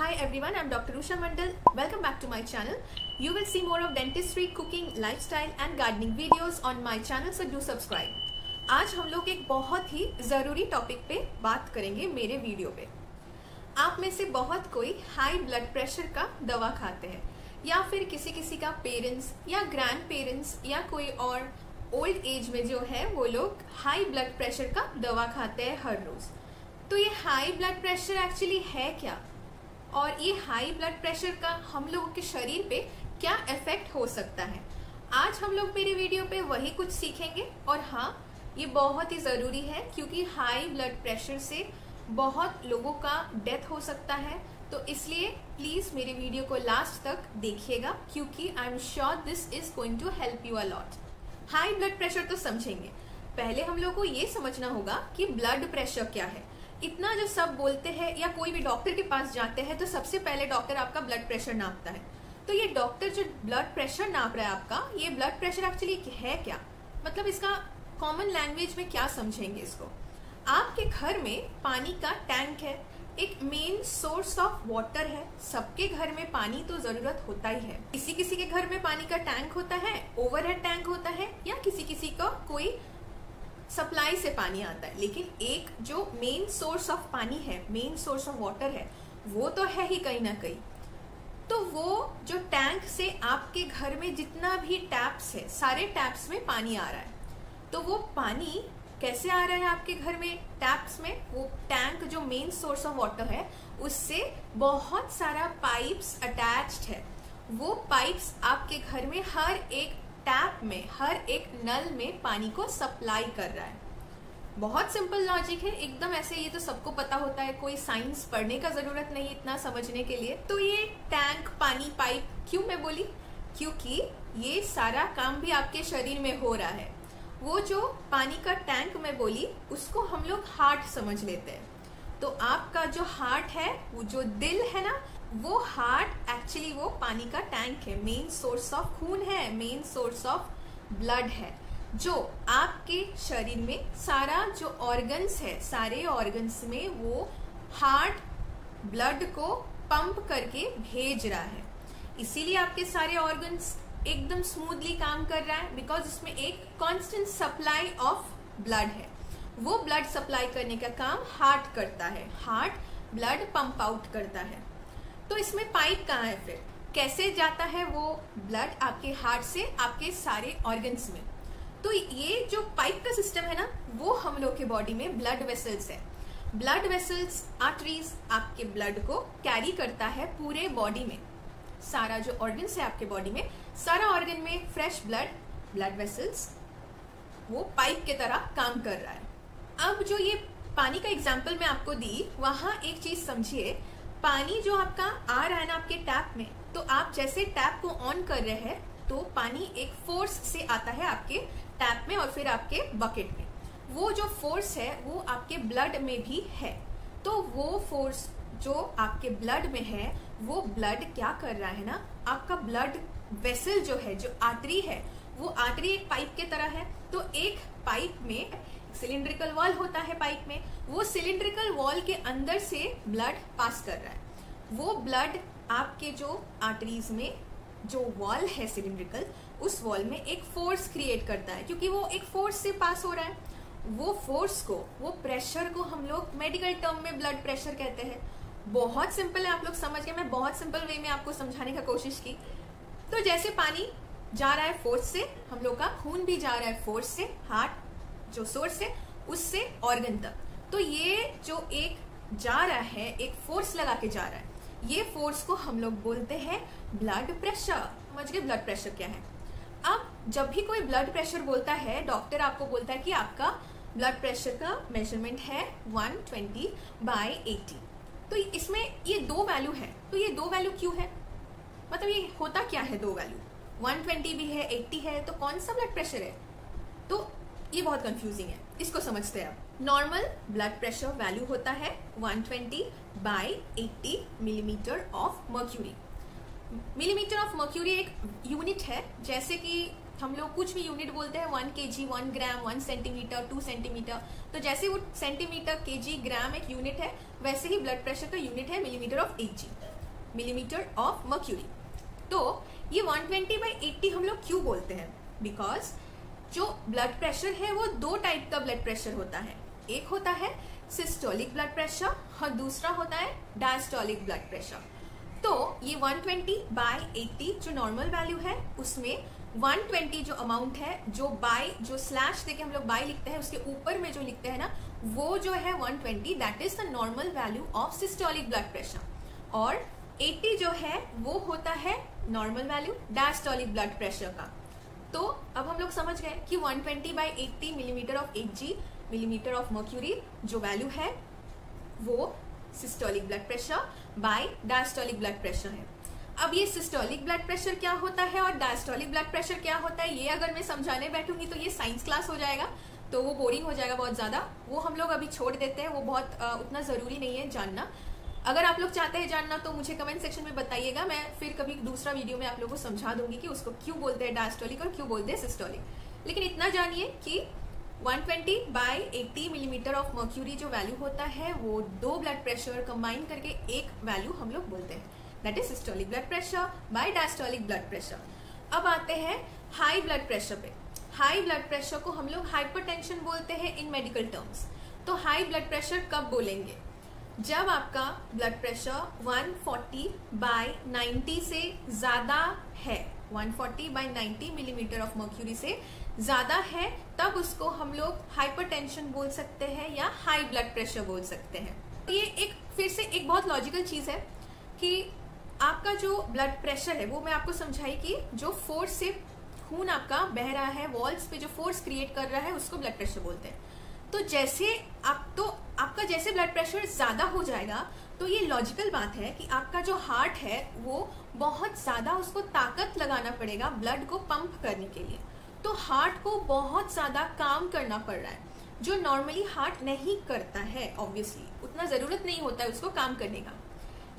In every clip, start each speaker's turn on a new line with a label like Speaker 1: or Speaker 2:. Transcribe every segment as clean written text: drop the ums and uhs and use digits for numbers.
Speaker 1: Hi everyone, I'm Dr. Usha Mandal. Welcome back to my channel. You will see more of dentistry, cooking, lifestyle and gardening videos on my channel, so do subscribe. आज हम लोग एक बहुत ही ज़रूरी topic पे बात करेंगे मेरे वीडियो पे। आप में से बहुत कोई हाई ब्लड प्रेशर का दवा खाते हैं या फिर किसी किसी का पेरेंट्स या ग्रैंड पेरेंट्स या कोई और ओल्ड एज में जो है वो लोग हाई ब्लड प्रेशर का दवा खाते हैं हर रोज। तो ये हाई ब्लड प्रेशर एक्चुअली है क्या, और ये हाई ब्लड प्रेशर का हम लोगों के शरीर पे क्या इफेक्ट हो सकता है, आज हम लोग मेरे वीडियो पे वही कुछ सीखेंगे। और हाँ, ये बहुत ही ज़रूरी है क्योंकि हाई ब्लड प्रेशर से बहुत लोगों का डेथ हो सकता है। तो इसलिए प्लीज़ मेरे वीडियो को लास्ट तक देखिएगा क्योंकि I am sure this is going to help you a lot. High blood pressure तो समझेंगे, पहले हम लोग को ये समझना होगा कि ब्लड प्रेशर क्या है। इतना जो सब बोलते हैं या कोई भी डॉक्टर के पास जाते हैं तो सबसे पहले डॉक्टर आपका ब्लड प्रेशर नापता है। तो ये डॉक्टर जो ब्लड प्रेशर नाप रहा है आपका, ये ब्लड प्रेशर एक्चुअली है क्या, मतलब इसका कॉमन लैंग्वेज में क्या समझेंगे इसको। आपके घर में पानी का टैंक है, एक मेन सोर्स ऑफ वाटर है। सबके घर में पानी तो जरूरत होता ही है। किसी किसी के घर में पानी का टैंक होता है, ओवरहेड टैंक होता है, या किसी किसी का कोई सप्लाई से पानी आता है। लेकिन एक जो मेन सोर्स ऑफ पानी है, मेन सोर्स ऑफ वाटर है, वो तो है ही कहीं ना कहीं। तो वो जो टैंक से आपके घर में जितना भी टैप्स है, सारे टैप्स में पानी आ रहा है। तो वो पानी कैसे आ रहा है आपके घर में टैप्स में, वो टैंक जो मेन सोर्स ऑफ वाटर है उससे बहुत सारा पाइप्स अटैच्ड है। वो पाइप्स आपके घर में हर एक टैप में, हर एक नल में पानी को सप्लाई कर रहा है। बहुत सिंपल लॉजिक है एकदम, ऐसे ये तो सबको पता होता है, कोई साइंस पढ़ने का जरूरत नहीं इतना समझने के लिए। तो ये टैंक, पानी, पाइप क्यों मैं बोली, क्योंकि ये सारा काम भी आपके शरीर में हो रहा है। वो जो पानी का टैंक मैं बोली उसको हम लोग हार्ट समझ लेते हैं। तो आपका जो हार्ट है, वो जो दिल है ना, वो हार्ट एक्चुअली वो पानी का टैंक है, मेन सोर्स ऑफ खून है, मेन सोर्स ऑफ ब्लड है, जो आपके शरीर में सारा जो ऑर्गन्स है, सारे ऑर्गन्स में वो हार्ट ब्लड को पंप करके भेज रहा है। इसीलिए आपके सारे ऑर्गन्स एकदम स्मूथली काम कर रहा है, बिकॉज इसमें एक कांस्टेंट सप्लाई ऑफ ब्लड है। वो ब्लड सप्लाई करने का काम हार्ट करता है, हार्ट ब्लड पंप आउट करता है। तो इसमें पाइप कहाँ है, फिर कैसे जाता है वो ब्लड आपके हार्ट से आपके सारे ऑर्गन्स में। तो ये जो पाइप का सिस्टम है ना, वो हम लोग के बॉडी में ब्लड वेसल्स है। ब्लड वेसल्स, आर्टरीज आपके ब्लड को कैरी करता है पूरे बॉडी में। सारा जो ऑर्गन्स है आपके बॉडी में, सारा ऑर्गन में फ्रेश ब्लड वेसल्स वो पाइप के तरह काम कर रहा है। अब जो ये पानी का एग्जाम्पल मैं आपको दी, वहां एक चीज समझिए, पानी जो आपका आ रहा है ना आपके टैप में, तो आप जैसे टैप को ऑन कर रहे हैं तो पानी एक फोर्स से आता है आपके टैप में और फिर आपके बकेट में। वो जो फोर्स है वो आपके ब्लड में भी है। तो वो फोर्स जो आपके ब्लड में है, वो ब्लड क्या कर रहा है ना, आपका ब्लड वेसल जो है, जो आर्टरी है, वो आर्टरी एक पाइप के तरह है। तो एक पाइप में सिलिंड्रिकल वॉल होता है, पाइप में वो सिलिंड्रिकल वॉल के अंदर से ब्लड पास कर रहा है। वो ब्लड आपके जो आर्टरीज में जो वॉल है सिलिंड्रिकल, उस वॉल में एक फोर्स क्रिएट करता है, क्योंकि वो एक फोर्स से पास हो रहा है। वो फोर्स को, वो प्रेशर को हम लोग मेडिकल टर्म में ब्लड प्रेशर कहते हैं। बहुत सिंपल है, आप लोग समझ गए, मैं बहुत सिंपल वे में आपको समझाने का कोशिश की। तो जैसे पानी जा रहा है फोर्स से, हम लोग का खून भी जा रहा है फोर्स से, हार्ट जो सोर्स है उससे ऑर्गन तक। तो ये जो एक जा रहा है, एक फोर्स लगा के जा रहा है, ये फोर्स को हम लोग बोलते हैं ब्लड प्रेशर। समझ गए ब्लड प्रेशर क्या है। अब जब भी कोई ब्लड प्रेशर बोलता है, डॉक्टर आपको बोलता है कि आपका ब्लड प्रेशर का मेजरमेंट है 120/80। तो इसमें ये दो वैल्यू है। तो ये दो वैल्यू क्यों है, मतलब ये होता क्या है, दो वैल्यू 120 भी है, 80 है, तो कौन सा ब्लड प्रेशर है। तो ये बहुत कंफ्यूजिंग है, इसको समझते हैं आप। नॉर्मल ब्लड प्रेशर वैल्यू होता है 120/80 millimetre of mercury. Millimetre of mercury एक यूनिट है, जैसे कि हम लोग कुछ भी यूनिट बोलते हैं, 1 kg, 1 ग्राम, 1 सेंटीमीटर, 2 सेंटीमीटर। तो जैसे वो सेंटीमीटर, केजी, ग्राम एक यूनिट है, वैसे ही ब्लड प्रेशर का यूनिट है millimetre of 1G। Millimetre of mercury. तो ये 120/80 हम लोग क्यों बोलते हैं? बिकॉज जो ब्लड प्रेशर है वो दो टाइप का ब्लड प्रेशर होता है। एक होता है सिस्टोलिक ब्लड प्रेशर और दूसरा होता है डायस्टोलिक ब्लड प्रेशर। तो ये 120/80 जो नॉर्मल वैल्यू है, उसमें 120 जो अमाउंट है, जो स्लैश देके हम लोग बाय लिखते हैं, उसके ऊपर में जो लिखते हैं ना, वो जो है 120, that is the normal value of systolic blood pressure. और 80 जो है वो होता है normal value diastolic blood pressure का। तो अब हम लोग समझ गए कि 120/80 millimetre of Hg millimetre of mercury जो वैल्यू है वो systolic blood pressure by diastolic blood pressure है। अब ये सिस्टोलिक ब्लड प्रेशर क्या होता है और डायस्टोलिक ब्लड प्रेशर क्या होता है, ये अगर मैं समझाने बैठूंगी तो ये साइंस क्लास हो जाएगा, तो वो बोरिंग हो जाएगा बहुत ज्यादा। वो हम लोग अभी छोड़ देते हैं, वो बहुत उतना जरूरी नहीं है जानना। अगर आप लोग चाहते हैं जानना तो मुझे कमेंट सेक्शन में बताइएगा, मैं फिर कभी दूसरा वीडियो में आप लोगों को समझा दूंगी कि उसको क्यों बोलते हैं डायस्टोलिक और क्यों बोलते हैं सिस्टोलिक। लेकिन इतना जानिए कि 120/80 मिलीमीटर ऑफ मर्क्यूरी जो वैल्यू होता है वो दो ब्लड प्रेशर कंबाइन करके एक वैल्यू हम लोग बोलते हैं, that is systolic blood pressure by diastolic blood pressure. अब आते हैं हाई ब्लड प्रेशर पे। हाई ब्लड प्रेशर को हम लोग हाइपरटेंशन बोलते हैं इन मेडिकल टर्म्स। तो हाई ब्लड प्रेशर कब बोलेंगे? जब आपका ब्लड प्रेशर 140/90 से ज्यादा है, 140/90 मिलीमीटर ऑफ मर्क्यूरी से ज्यादा है, तब उसको हम लोग हाइपरटेंशन बोल सकते हैं या हाई ब्लड प्रेशर बोल सकते हैं। ये फिर से एक बहुत लॉजिकल चीज है कि आपका जो ब्लड प्रेशर है वो मैं आपको समझाई कि जो फोर्स से खून आपका बह रहा है, वॉल्स पे जो फोर्स क्रिएट कर रहा है, उसको ब्लड प्रेशर बोलते हैं। तो जैसे आपका जैसे ब्लड प्रेशर ज्यादा हो जाएगा, तो ये लॉजिकल बात है कि आपका जो हार्ट है वो बहुत ज्यादा उसको ताकत लगाना पड़ेगा ब्लड को पंप करने के लिए। तो हार्ट को बहुत ज्यादा काम करना पड़ रहा है, जो नॉर्मली हार्ट नहीं करता है। ऑब्वियसली उतना जरूरत नहीं होता है उसको काम करने का।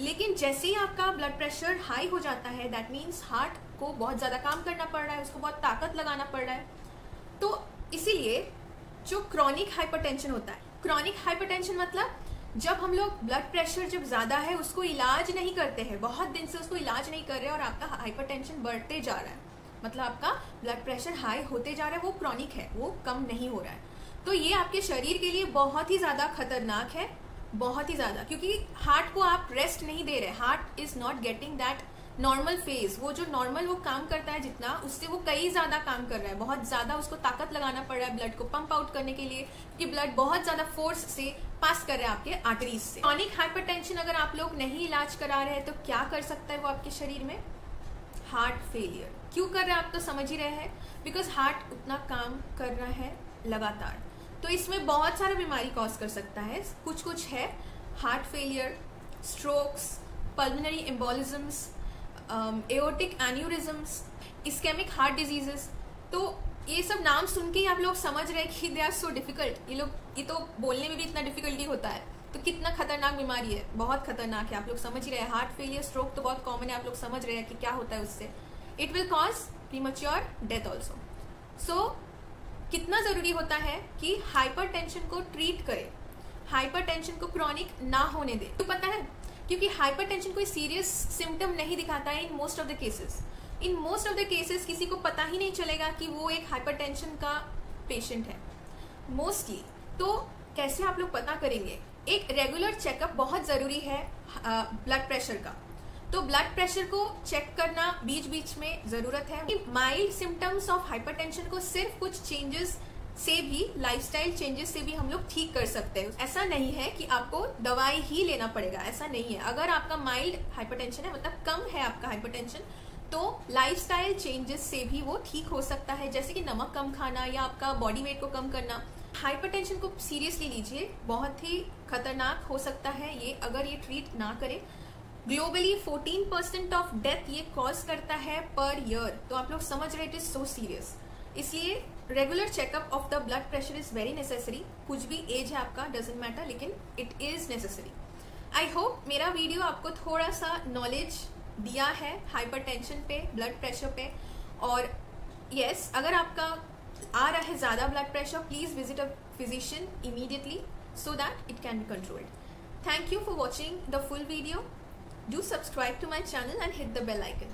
Speaker 1: लेकिन जैसे ही आपका ब्लड प्रेशर हाई हो जाता है, दैट मीन्स हार्ट को बहुत ज्यादा काम करना पड़ रहा है, उसको बहुत ताकत लगाना पड़ रहा है। तो इसीलिए जो क्रॉनिक हाइपरटेंशन होता है, क्रॉनिक हाइपरटेंशन मतलब जब हम लोग ब्लड प्रेशर जब ज्यादा है उसको इलाज नहीं करते हैं, बहुत दिन से उसको इलाज नहीं कर रहे और आपका हाइपरटेंशन बढ़ते जा रहा है, मतलब आपका ब्लड प्रेशर हाई होते जा रहा है, वो क्रॉनिक है, वो कम नहीं हो रहा है। तो ये आपके शरीर के लिए बहुत ही ज्यादा खतरनाक है, बहुत ही ज्यादा, क्योंकि हार्ट को आप रेस्ट नहीं दे रहे। Heart is not getting that normal phase. वो जो नॉर्मल वो काम करता है जितना, उससे वो कई ज्यादा काम कर रहा है, बहुत ज्यादा उसको ताकत लगाना पड़ रहा है ब्लड को पंप आउट करने के लिए, क्योंकि ब्लड बहुत ज्यादा फोर्स से पास कर रहा है आपके आर्टरीज से। क्रॉनिक हाइपरटेंशन अगर आप लोग नहीं इलाज करा रहे हैं तो क्या कर सकता है वो आपके शरीर में? Heart failure. क्यों कर रहा है आप तो समझ ही रहे हैं, बिकॉज हार्ट उतना काम कर रहा है लगातार। तो इसमें बहुत सारा बीमारी कॉज कर सकता है। कुछ है, heart failure, strokes, pulmonary embolisms, aortic aneurysms, ischaemic heart diseases. तो ये सब नाम सुन के ही आप लोग समझ रहे हैं कि दे आर सो डिफिकल्ट। ये तो बोलने में भी इतना डिफिकल्टी होता है, तो कितना खतरनाक बीमारी है, बहुत खतरनाक है। आप लोग समझ ही रहे हैं, हार्ट फेलियर, स्ट्रोक तो बहुत कॉमन है, आप लोग समझ रहे हैं कि क्या होता है उससे। It will cause premature death also. So कितना जरूरी होता है कि हाइपरटेंशन को ट्रीट करें, हाइपरटेंशन को क्रॉनिक ना होने दे। तो पता है, क्योंकि हाइपरटेंशन कोई सीरियस सिम्टम नहीं दिखाता है in most of the cases. In most of the cases किसी को पता ही नहीं चलेगा कि वो एक हाइपरटेंशन का पेशेंट है मोस्टली। तो कैसे आप लोग पता करेंगे? एक रेगुलर चेकअप बहुत जरूरी है ब्लड प्रेशर का। तो ब्लड प्रेशर को चेक करना बीच बीच में जरूरत है। माइल्ड सिम्टम्स ऑफ हाइपरटेंशन को सिर्फ कुछ चेंजेस से भी, लाइफस्टाइल चेंजेस से भी हम लोग ठीक कर सकते हैं। ऐसा नहीं है कि आपको दवाई ही लेना पड़ेगा, ऐसा नहीं है। अगर आपका माइल्ड हाइपरटेंशन है, मतलब कम है आपका हाइपरटेंशन, तो लाइफस्टाइल चेंजेस से भी वो ठीक हो सकता है, जैसे कि नमक कम खाना या आपका बॉडी वेट को कम करना। हाइपरटेंशन को सीरियसली लीजिए, बहुत ही खतरनाक हो सकता है ये अगर ये ट्रीट ना करे। ग्लोबली 14% ऑफ डेथ ये कॉज करता है पर ईयर। तो आप लोग समझ रहे, इट इज सो सीरियस। इसलिए regular checkup of the blood pressure is very necessary. कुछ भी एज है आपका, डजंट मैटर, लेकिन it is necessary. I hope मेरा वीडियो आपको थोड़ा सा नॉलेज दिया है हाइपरटेंशन पे, ब्लड प्रेशर पे। और यस, अगर आपका आ रहा है ज्यादा blood pressure, please visit a physician immediately so that it can be controlled. Thank you for watching the full video. Do subscribe to my channel and hit the bell icon.